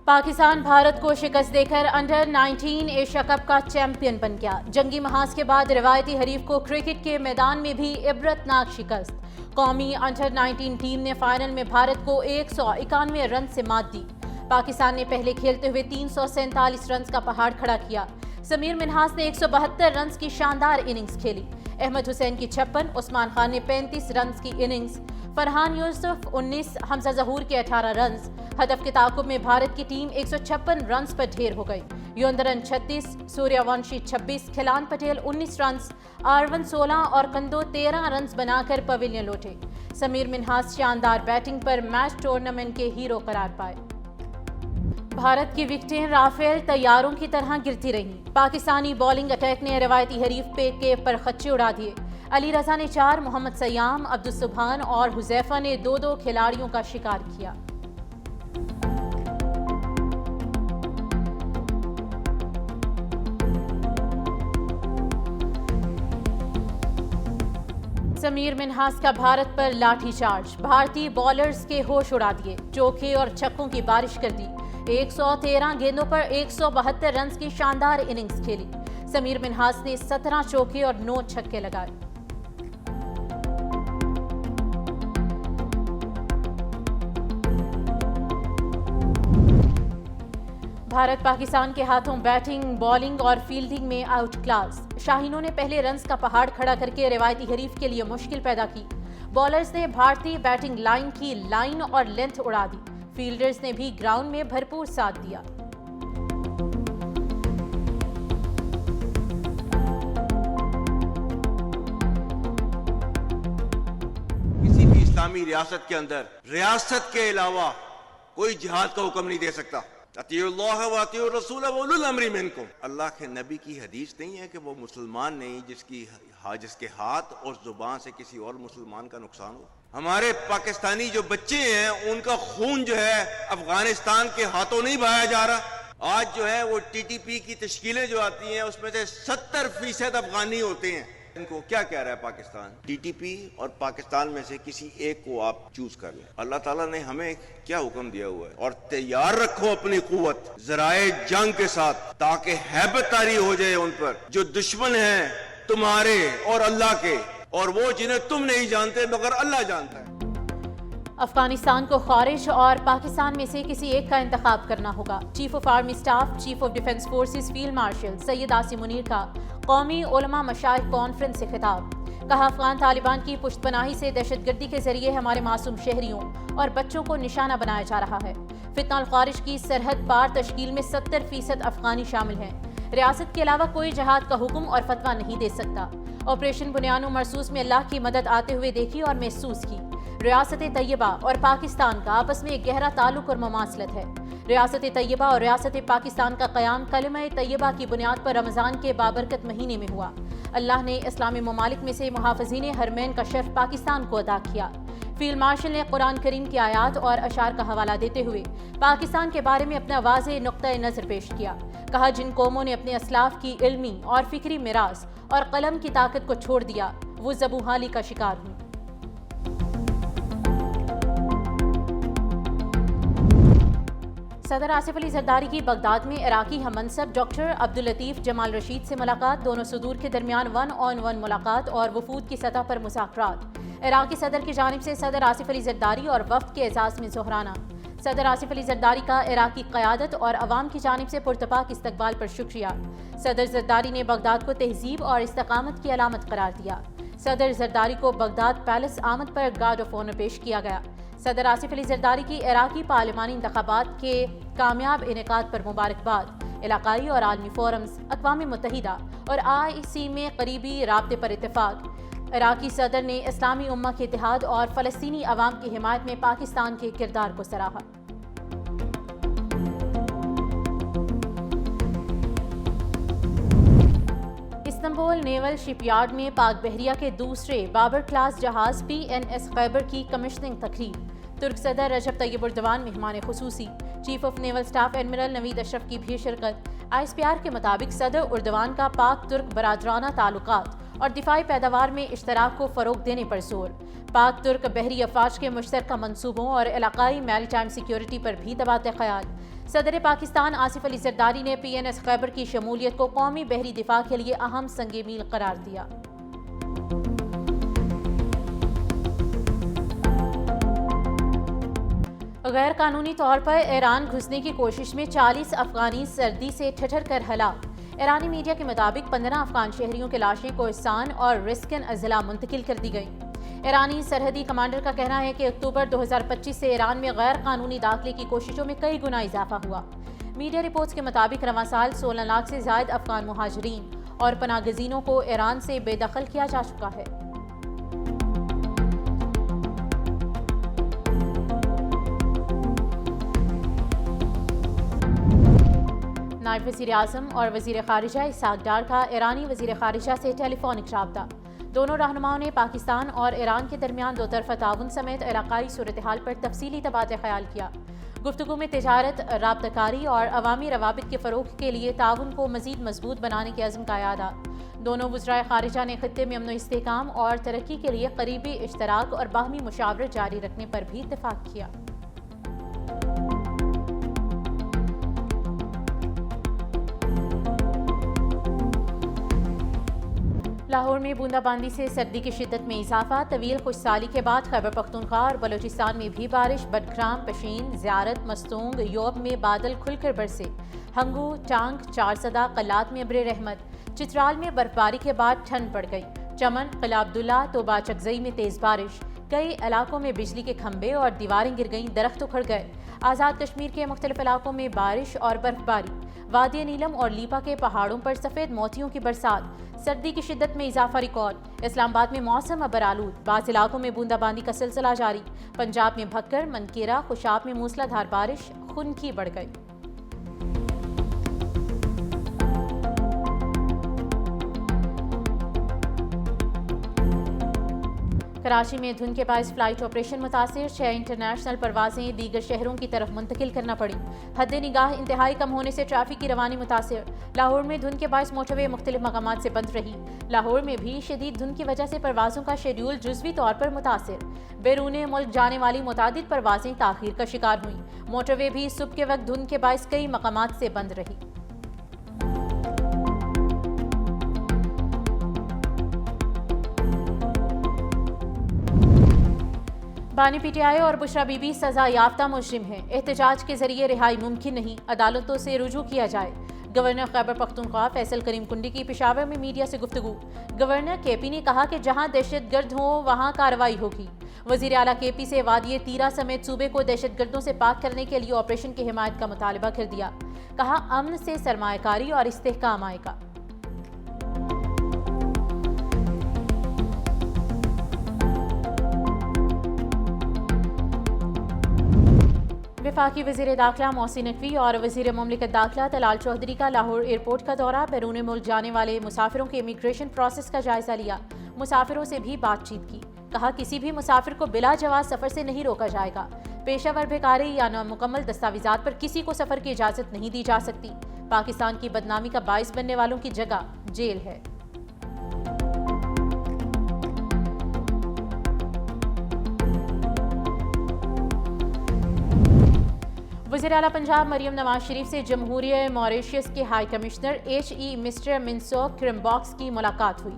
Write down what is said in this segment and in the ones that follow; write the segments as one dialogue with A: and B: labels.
A: پاکستان بھارت کو شکست دے کر انڈر 19 ایشیا کپ کا چیمپئن بن گیا۔ جنگی محاذ کے بعد روایتی حریف کو کرکٹ کے میدان میں بھی عبرتناک شکست۔ قومی انڈر 19 ٹیم نے فائنل میں بھارت کو 191 رن سے مات دی۔ پاکستان نے پہلے کھیلتے ہوئے 347 رنز کا پہاڑ کھڑا کیا۔ سمیر منہاس نے 172 رنز کی شاندار اننگز کھیلی۔ احمد حسین کی 56، عثمان خان نے 35 رنز کی اننگز، فرحان یوسف 19، حمزہ ظہور کے 18 رنز۔ ہدف کے تعاقب میں بھارت کی ٹیم 156 رنز پر ڈھیر ہو گئی۔ یوندرن 36، سوریہ ونشی 26، کھلان پٹیل 19 رنز، آرون 16 اور کندو 13 رنز بنا کر پویلین لوٹے۔ سمیر منہاس شاندار بیٹنگ پر میچ ٹورنامنٹ کے ہیرو قرار پائے۔ بھارت کی وکٹیں رافیل طیاروں کی طرح گرتی رہیں۔ پاکستانی بالنگ اٹیک نے روایتی حریف کے پر خچے اڑا دیے۔ علی رضا نے 4، محمد سیام، عبدالسبحان اور حذیفہ نے 2 کھلاڑیوں کا شکار کیا۔ سمیر منہاس کا بھارت پر لاٹھی چارج، بھارتی بالرز کے ہوش اڑا دیے، چوکے اور چھکوں کی بارش کر دی۔ 113 گیندوں پر 172 رنز کی شاندار اننگز کھیلی۔ سمیر منہاس نے 17 چوکے اور 9 چھکے لگائے۔ بھارت پاکستان کے ہاتھوں بیٹنگ، بالنگ اور فیلڈنگ میں آؤٹ کلاس۔ شاہینوں نے پہلے رنز کا پہاڑ کھڑا کر کے روایتی حریف کے لیے مشکل پیدا کی۔ بالرز نے بھارتی بیٹنگ لائن کی لائن اور لینتھ اڑا دی۔ فیلڈرز نے بھی گراؤنڈ میں بھرپور ساتھ دیا۔
B: کسی بھی اسلامی ریاست کے اندر ریاست کے علاوہ کوئی جہاد کا حکم نہیں دے سکتا۔ اطیعوا اللہ و اطیعوا الرسول و اولو الامر منکم۔ اللہ کے نبی کی حدیث نہیں ہے کہ وہ مسلمان نہیں جس کے ہاتھ اور زبان سے کسی اور مسلمان کا نقصان ہو۔ ہمارے پاکستانی جو بچے ہیں ان کا خون جو ہے افغانستان کے ہاتھوں نہیں بہایا جا رہا۔ آج جو ہے وہ ٹی ٹی پی کی تشکیلیں جو آتی ہیں اس میں سے 70% افغانی ہوتے ہیں۔ ان کو کیا کہہ رہا ہے پاکستان؟ ٹی ٹی پی اور پاکستان میں سے کسی ایک کو آپ چوز کر لیں۔ اللہ تعالیٰ نے ہمیں کیا حکم دیا ہوا ہے؟ اور تیار رکھو اپنی قوت ذرائع جنگ کے ساتھ تاکہ ہیبت طاری ہو جائے ان پر جو دشمن ہیں تمہارے اور اللہ کے، اور وہ جنہیں تم نہیں جانتے مگر اللہ جانتا ہے۔
A: افغانستان کو خارج اور پاکستان میں سے کسی ایک کا انتخاب کرنا ہوگا۔ Chief of army staff, chief of defence forces field marshal Syed Asim Munir کا قومی علماء مشائخ کانفرنس سے خطاب۔ کہا افغان طالبان کی پشت پناہی سے دہشت گردی کے ذریعے ہمارے معصوم شہریوں اور بچوں کو نشانہ بنایا جا رہا ہے۔ فتنہ الخارج کی سرحد پار تشکیل میں 70% افغانی شامل ہیں۔ ریاست کے علاوہ کوئی جہاد کا حکم اور فتویٰ نہیں دے سکتا۔ آپریشن بنیان و مرصوص میں اللہ کی مدد آتے ہوئے دیکھی اور محسوس کی۔ ریاست طیبہ اور پاکستان کا آپس میں ایک گہرا تعلق اور مماثلت ہے۔ ریاست طیبہ اور ریاست پاکستان کا قیام کلمہ طیبہ کی بنیاد پر رمضان کے بابرکت مہینے میں ہوا۔ اللہ نے اسلامی ممالک میں سے محافظین حرمین کا شرف پاکستان کو عطا کیا۔ فیلڈ مارشل نے قرآن کریم کی آیات اور اشعار کا حوالہ دیتے ہوئے پاکستان کے بارے میں اپنا واضح نقطہ نظر پیش کیا۔ کہا جن قوموں نے اپنے اسلاف کی علمی اور فکری میراث اور قلم کی طاقت کو چھوڑ دیا وہ زبوحالی کا شکار ہوئی۔ صدر آصف علی زرداری کی بغداد میں عراقی ہم منصب ڈاکٹر عبداللطیف جمال رشید سے ملاقات۔ دونوں صدور کے درمیان 1-on-1 ملاقات اور وفود کی سطح پر مذاکرات۔ عراقی صدر کی جانب سے صدر آصف علی زرداری اور وفد کے اعزاز میں ظہرانہ۔ صدر آصف علی زرداری کا عراقی قیادت اور عوام کی جانب سے پرتپاک استقبال پر شکریہ۔ صدر زرداری نے بغداد کو تہذیب اور استقامت کی علامت قرار دیا۔ صدر زرداری کو بغداد پیلس آمد پر گارڈ آف آنر پیش کیا گیا۔ صدر آصف علی زرداری کی عراقی پارلیمانی انتخابات کے کامیاب انعقاد پر مبارکباد۔ علاقائی اور عالمی فورمز، اقوام متحدہ اور IC میں قریبی رابطے پر اتفاق۔ عراقی صدر نے اسلامی امہ کے اتحاد اور فلسطینی عوام کی حمایت میں پاکستان کے کردار کو سراہا۔ استنبول نیول شپ یارڈ میں پاک بحریہ کے دوسرے بابر کلاس جہاز PNS خیبر کی کمیشننگ تقریب۔ ترک صدر رجب طیب اردوان مہمان خصوصی۔ Chief of naval staff admiral Naveed Ashraf کی بھی شرکت۔ ISPR کے مطابق صدر اردوان کا پاک ترک برادرانہ تعلقات اور دفاعی پیداوار میں اشتراک کو فروغ دینے پر زور۔ پاک ترک بحری افواج کے مشترکہ منصوبوں اور علاقائی میری ٹائم سیکیورٹی پر بھی تبادلہ خیال۔ صدر پاکستان آصف علی زرداری نے PNS خیبر کی شمولیت کو قومی بحری دفاع کے لیے اہم سنگ میل قرار دیا۔ غیر قانونی طور پر ایران گھسنے کی کوشش میں 40 افغانی سردی سے ٹھٹر کر ہلاک۔ ایرانی میڈیا کے مطابق 15 افغان شہریوں کی لاشیں کوہستان اور رسکن اضلاع منتقل کر دی گئیں۔ ایرانی سرحدی کمانڈر کا کہنا ہے کہ اکتوبر 2025 سے ایران میں غیر قانونی داخلے کی کوششوں میں کئی گنا اضافہ ہوا۔ میڈیا رپورٹس کے مطابق رواں سال 16 لاکھ سے زائد افغان مہاجرین اور پناہ گزینوں کو ایران سے بے دخل کیا جا چکا ہے۔ نائب وزیر اعظم اور وزیر خارجہ اسحاق ڈار کا ایرانی وزیر خارجہ سے ٹیلی فونک رابطہ۔ دونوں رہنماؤں نے پاکستان اور ایران کے درمیان دو طرفہ تعاون سمیت علاقائی صورتحال پر تفصیلی تبادلہ خیال کیا۔ گفتگو میں تجارت، رابطہ کاری اور عوامی روابط کے فروغ کے لیے تعاون کو مزید مضبوط بنانے کے عزم کا اعادہ۔ دونوں وزرائے خارجہ نے خطے میں امن و استحکام اور ترقی کے لیے قریبی اشتراک اور باہمی مشاورت جاری رکھنے پر بھی اتفاق کیا۔ لاہور میں بوندا باندی سے سردی کی شدت میں اضافہ۔ طویل خشک سالی کے بعد خیبر پختونخوا اور بلوچستان میں بھی بارش۔ بٹگرام، پشین، زیارت، مستونگ، یوب میں بادل کھل کر برسے۔ ہنگو، ٹانگ، چارسدہ، قلات میں ابر رحمت۔ چترال میں برف باری کے بعد ٹھنڈ پڑ گئی۔ چمن، قلعہ عبداللہ، توبہ چکزئی میں تیز بارش۔ کئی علاقوں میں بجلی کے کھمبے اور دیواریں گر گئیں، درخت اکھڑ گئے۔ آزاد کشمیر کے مختلف علاقوں میں بارش اور برف باری۔ وادی نیلم اور لیپا کے پہاڑوں پر سفید موتیوں کی برسات۔ سردی کی شدت میں اضافہ ریکارڈ۔ اسلام آباد میں موسم ابر آلود، بعض علاقوں میں بوندا باندی کا سلسلہ جاری۔ پنجاب میں بھکر، منکیرا، خوشاب میں موسلا دھار بارش، خنکی بڑھ گئی۔ کراچی میں دھند کے باعث فلائٹ آپریشن متاثر، 6 انٹرنیشنل پروازیں دیگر شہروں کی طرف منتقل کرنا پڑی۔ حد نگاہ انتہائی کم ہونے سے ٹریفک کی روانی متاثر۔ لاہور میں دھند کے باعث موٹر وے مختلف مقامات سے بند رہی۔ لاہور میں بھی شدید دھند کی وجہ سے پروازوں کا شیڈول جزوی طور پر متاثر۔ بیرون ملک جانے والی متعدد پروازیں تاخیر کا شکار ہوئیں۔ موٹر وے بھی صبح کے وقت دھند کے باعث کئی مقامات سے بند رہی۔ بانی پی ٹی آئی اور بشرا بی بی سزا یافتہ مجرم ہیں، احتجاج کے ذریعے رہائی ممکن نہیں، عدالتوں سے رجوع کیا جائے۔ گورنر خیبر پختونخوا فیصل کریم کنڈی کی پشاور میں میڈیا سے گفتگو۔ گورنر کے پی نے کہا کہ جہاں دہشت گرد ہوں وہاں کارروائی ہوگی۔ وزیر اعلیٰ کے پی سے وادی تیرا سمیت صوبے کو دہشت گردوں سے پاک کرنے کے لیے آپریشن کی حمایت کا مطالبہ کر دیا۔ کہا امن سے سرمایہ کاری اور استحکام آئے گا۔ وفاقی وزیر داخلہ محسن نقوی اور وزیر مملکت داخلہ طلال چودھری کا لاہور ایئرپورٹ کا دورہ، بیرون ملک جانے والے مسافروں کے امیگریشن پروسیس کا جائزہ لیا، مسافروں سے بھی بات چیت کی۔ کہا کسی بھی مسافر کو بلا جواز سفر سے نہیں روکا جائے گا۔ پیشہ ور بیکاری یا نامکمل دستاویزات پر کسی کو سفر کی اجازت نہیں دی جا سکتی۔ پاکستان کی بدنامی کا باعث بننے والوں کی جگہ جیل ہے۔ وزیر اعلیٰ پنجاب مریم نواز شریف سے جمہوریہ موریشیس کے ہائی کمشنر مسٹر منسو کرمباکس کی ملاقات ہوئی۔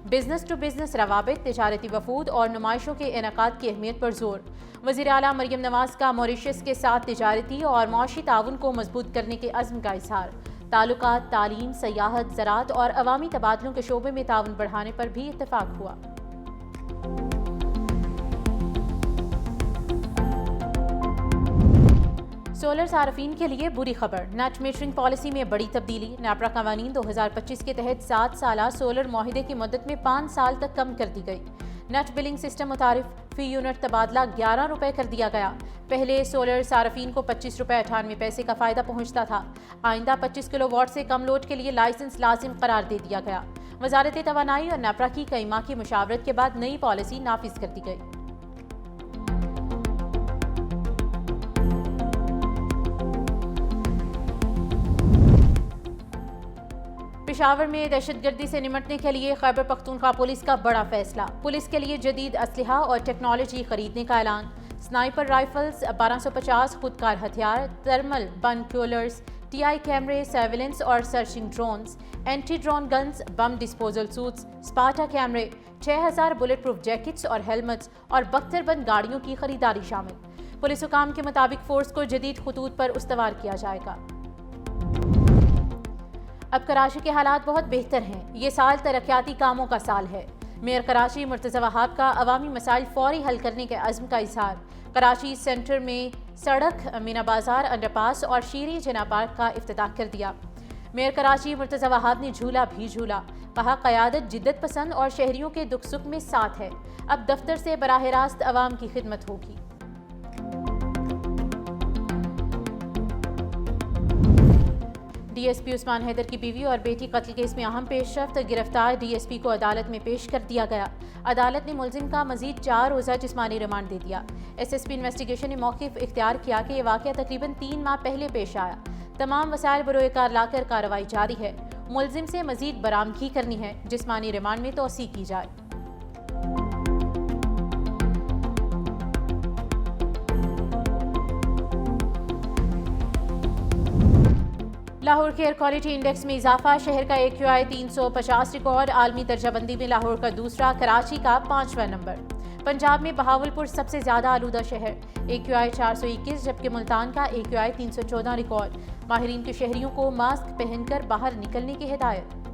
A: بزنس ٹو بزنس روابط، تجارتی وفود اور نمائشوں کے انعقاد کی اہمیت پر زور۔ وزیر اعلیٰ مریم نواز کا موریشیس کے ساتھ تجارتی اور معاشی تعاون کو مضبوط کرنے کے عزم کا اظہار۔ تعلقات، تعلیم، سیاحت، زراعت اور عوامی تبادلوں کے شعبے میں تعاون بڑھانے پر بھی اتفاق ہوا۔ سولر صارفین کے لیے بری خبر، نیٹ میٹرنگ پالیسی میں بڑی تبدیلی۔ نیپرا قوانین 2025 کے تحت 7 سالہ سولر معاہدے کی مدت میں 5 سال تک کم کر دی گئی۔ نیٹ بلنگ سسٹم متعارف، فی یونٹ تبادلہ 11 روپے کر دیا گیا۔ پہلے سولر صارفین کو 25 روپے 98 پیسے کا فائدہ پہنچتا تھا۔ آئندہ 25 کلو واٹ سے کم لوڈ کے لیے لائسنس لازم قرار دے دیا گیا۔ وزارت توانائی اور نیپرا کی کئی ماہ کی مشاورت کے بعد نئی پالیسی نافذ کر دی گئی۔ پشاور میں دہشت گردی سے نمٹنے کے لیے خیبر پختونخوا پولیس کا بڑا فیصلہ، پولیس کے لیے جدید اسلحہ اور ٹیکنالوجی خریدنے کا اعلان، سنائپر رائفلز، 1250 خودکار ہتھیار، تھرمل بائنوکیولرز، ٹی آئی کیمرے، سرویلنس اور searching drones, anti drone guns, bomb disposal suits, اسپاٹا کیمرے، 6000 بلٹ پروف جیکٹس اور ہیلمٹس اور 72 بند گاڑیوں کی خریداری شامل۔ پولیس حکام کے مطابق فورس کو جدید خطوط پر استوار کیا جائے گا۔ اب کراچی کے حالات بہت بہتر ہیں، یہ سال ترقیاتی کاموں کا سال ہے۔ میئر کراچی مرتضی وہاب کا عوامی مسائل فوری حل کرنے کے عزم کا اظہار۔ کراچی سینٹر میں سڑک، مینا بازار، انڈر پاس اور شیریں جناح پارک کا افتتاح کر دیا۔ میئر کراچی مرتضی وہاب نے جھولا بھی جھولا، کہا قیادت جدت پسند اور شہریوں کے دکھ سکھ میں ساتھ ہے، اب دفتر سے براہ راست عوام کی خدمت ہوگی۔ ڈی ایس پی عثمان حیدر کی بیوی اور بیٹی قتل کیس میں اہم پیش رفت، گرفتار ڈی ایس پی کو عدالت میں پیش کر دیا گیا۔ عدالت نے ملزم کا مزید 4 روزہ جسمانی ریمانڈ دے دیا۔ ایس ایس پی انویسٹیگیشن نے موقف اختیار کیا کہ یہ واقعہ تقریباً 3 ماہ پہلے پیش آیا۔ تمام وسائل بروئے کار لا کر کارروائی جاری ہے، ملزم سے مزید برآمدگی کرنی ہے، جسمانی ریمانڈ میں توسیع کی جائے۔ لاہور کے ایئر کوالٹی انڈیکس میں اضافہ، شہر کا AQI 350 ریکارڈ، عالمی درجہ بندی میں لاہور کا دوسرا، کراچی کا 5واں نمبر۔ پنجاب میں بہاولپور سب سے زیادہ آلودہ شہر، AQI 421، جبکہ ملتان کا AQI 314 ریکارڈ۔ ماہرین کے شہریوں کو ماسک پہن کر باہر نکلنے کی ہدایت۔